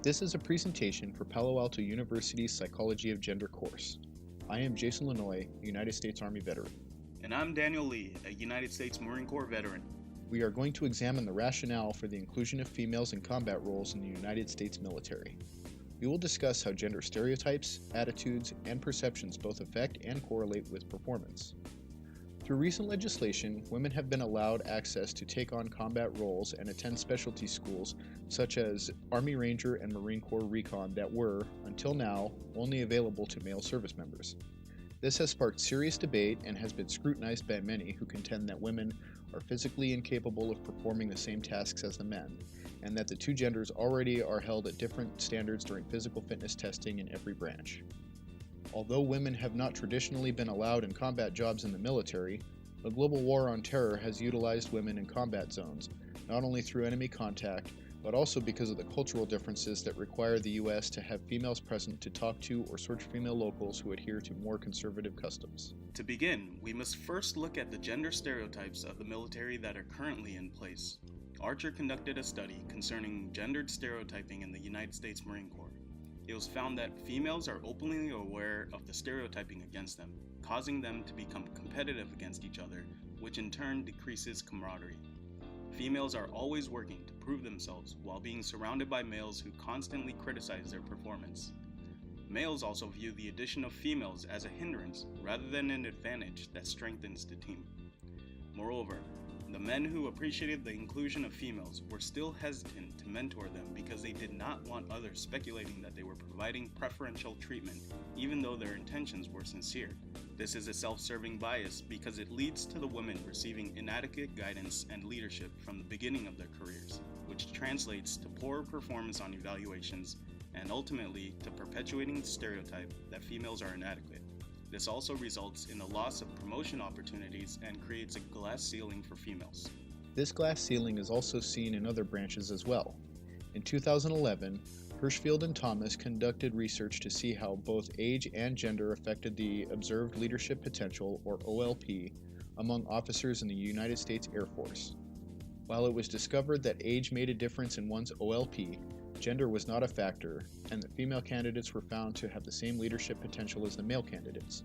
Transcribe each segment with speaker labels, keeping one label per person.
Speaker 1: This is a presentation for Palo Alto University's Psychology of Gender course. I am Jason Lanoy, United States Army veteran.
Speaker 2: And I'm Daniel Lee, a United States Marine Corps veteran.
Speaker 1: We are going to examine the rationale for the inclusion of females in combat roles in the United States military. We will discuss how gender stereotypes, attitudes, and perceptions both affect and correlate with performance. Through recent legislation, women have been allowed access to take on combat roles and attend specialty schools such as Army Ranger and Marine Corps Recon that were, until now, only available to male service members. This has sparked serious debate and has been scrutinized by many who contend that women are physically incapable of performing the same tasks as the men, and that the two genders already are held at different standards during physical fitness testing in every branch. Although women have not traditionally been allowed in combat jobs in the military, the global war on terror has utilized women in combat zones, not only through enemy contact, but also because of the cultural differences that require the U.S. to have females present to talk to or search female locals who adhere to more conservative customs.
Speaker 2: To begin, we must first look at the gender stereotypes of the military that are currently in place. Archer conducted a study concerning gendered stereotyping in the United States Marine Corps. It was found that females are openly aware of the stereotyping against them, causing them to become competitive against each other, which in turn decreases camaraderie. Females are always working to prove themselves while being surrounded by males who constantly criticize their performance. Males also view the addition of females as a hindrance rather than an advantage that strengthens the team. Moreover, the men who appreciated the inclusion of females were still hesitant to mentor them because they did not want others speculating that they were providing preferential treatment, even though their intentions were sincere. This is a self-serving bias because it leads to the women receiving inadequate guidance and leadership from the beginning of their careers, which translates to poor performance on evaluations and ultimately to perpetuating the stereotype that females are inadequate. This also results in a loss of promotion opportunities and creates a glass ceiling for females.
Speaker 1: This glass ceiling is also seen in other branches as well. In 2011, Hirschfield and Thomas conducted research to see how both age and gender affected the observed leadership potential, or OLP, among officers in the United States Air Force. While it was discovered that age made a difference in one's OLP, gender was not a factor, and that female candidates were found to have the same leadership potential as the male candidates.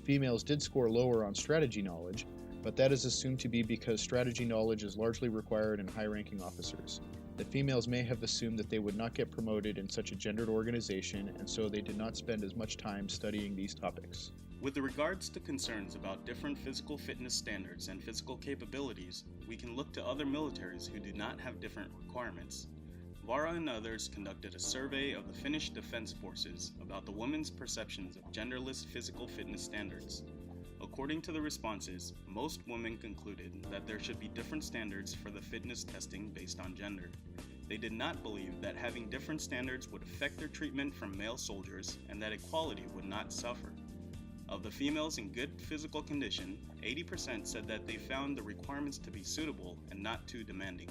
Speaker 1: Females did score lower on strategy knowledge, but that is assumed to be because strategy knowledge is largely required in high-ranking officers. The females may have assumed that they would not get promoted in such a gendered organization, and so they did not spend as much time studying these topics.
Speaker 2: With regards to concerns about different physical fitness standards and physical capabilities, we can look to other militaries who do not have different requirements. Vara and others conducted a survey of the Finnish Defense Forces about the women's perceptions of genderless physical fitness standards. According to the responses, most women concluded that there should be different standards for the fitness testing based on gender. They did not believe that having different standards would affect their treatment from male soldiers and that equality would not suffer. Of the females in good physical condition, 80% said that they found the requirements to be suitable and not too demanding.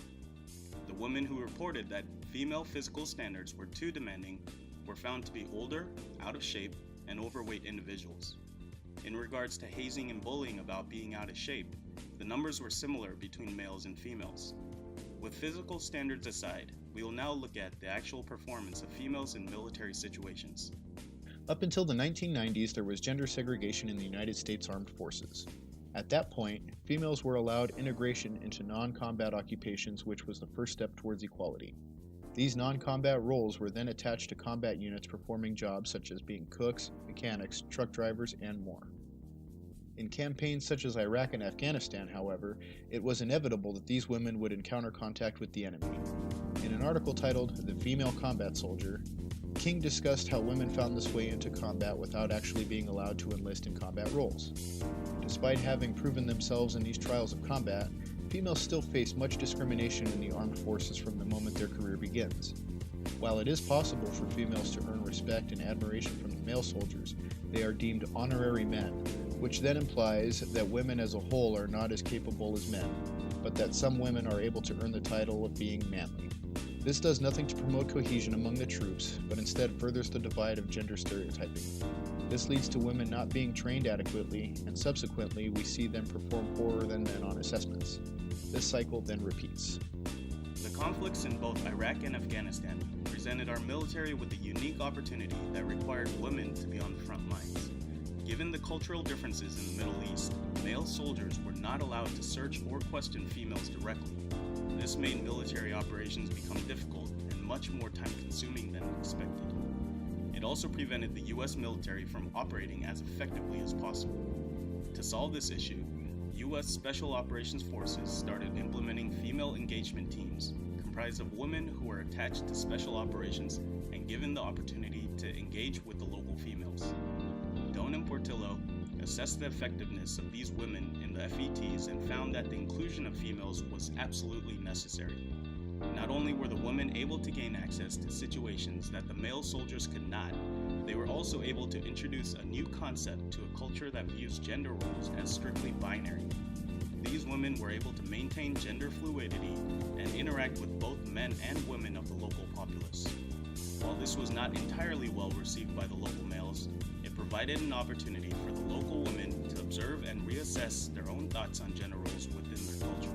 Speaker 2: The women who reported that female physical standards were too demanding were found to be older, out of shape, and overweight individuals. In regards to hazing and bullying about being out of shape, the numbers were similar between males and females. With physical standards aside, we will now look at the actual performance of females in military situations.
Speaker 1: Up until the 1990s, there was gender segregation in the United States Armed Forces. At that point, females were allowed integration into non-combat occupations, which was the first step towards equality. These non-combat roles were then attached to combat units performing jobs such as being cooks, mechanics, truck drivers, and more. In campaigns such as Iraq and Afghanistan, however, it was inevitable that these women would encounter contact with the enemy. In an article titled "The Female Combat Soldier," King discussed how women found this way into combat without actually being allowed to enlist in combat roles. Despite having proven themselves in these trials of combat, females still face much discrimination in the armed forces from the moment their career begins. While it is possible for females to earn respect and admiration from the male soldiers, they are deemed honorary men, which then implies that women as a whole are not as capable as men, but that some women are able to earn the title of being manly. This does nothing to promote cohesion among the troops, but instead furthers the divide of gender stereotyping. This leads to women not being trained adequately, and subsequently we see them perform poorer than men on assessments. This cycle then repeats.
Speaker 2: The conflicts in both Iraq and Afghanistan presented our military with a unique opportunity that required women to be on the front lines. Given the cultural differences in the Middle East, male soldiers were not allowed to search or question females directly. This made military operations become difficult and much more time-consuming than expected. It also prevented the U.S. military from operating as effectively as possible. To solve this issue, U.S. Special Operations Forces started implementing female engagement teams comprised of women who were attached to special operations and given the opportunity to engage with the local females. Doan and Portillo assessed the effectiveness of these women in the FETs and found that the inclusion of females was absolutely necessary. Not only were the women able to gain access to situations that the male soldiers could not, they were also able to introduce a new concept to a culture that views gender roles as strictly binary. These women were able to maintain gender fluidity and interact with both men and women of the local populace. While this was not entirely well received by the local males, it provided an opportunity for the local women to observe and reassess their own thoughts on gender roles within their culture.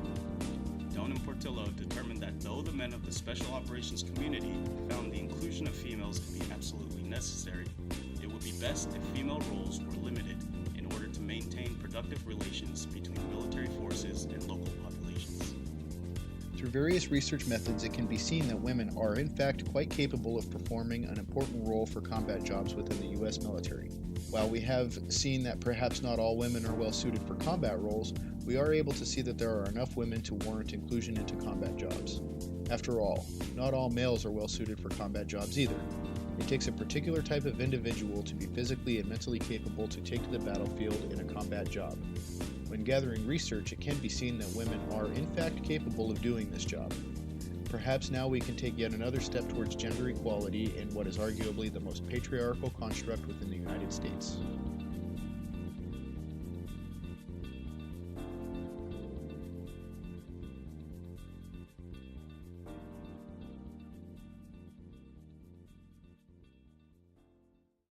Speaker 2: Doan and Portillo determined that though the men of the Special Operations community found the inclusion of females to be absolutely necessary, it would be best if female roles were limited in order to maintain productive relations between military forces and local populations.
Speaker 1: Through various research methods, it can be seen that women are in fact quite capable of performing an important role for combat jobs within the U.S. military. While we have seen that perhaps not all women are well suited for combat roles, we are able to see that there are enough women to warrant inclusion into combat jobs. After all, not all males are well suited for combat jobs either. It takes a particular type of individual to be physically and mentally capable to take to the battlefield in a combat job. When gathering research, it can be seen that women are in fact capable of doing this job. Perhaps now we can take yet another step towards gender equality in what is arguably the most patriarchal construct within the United States.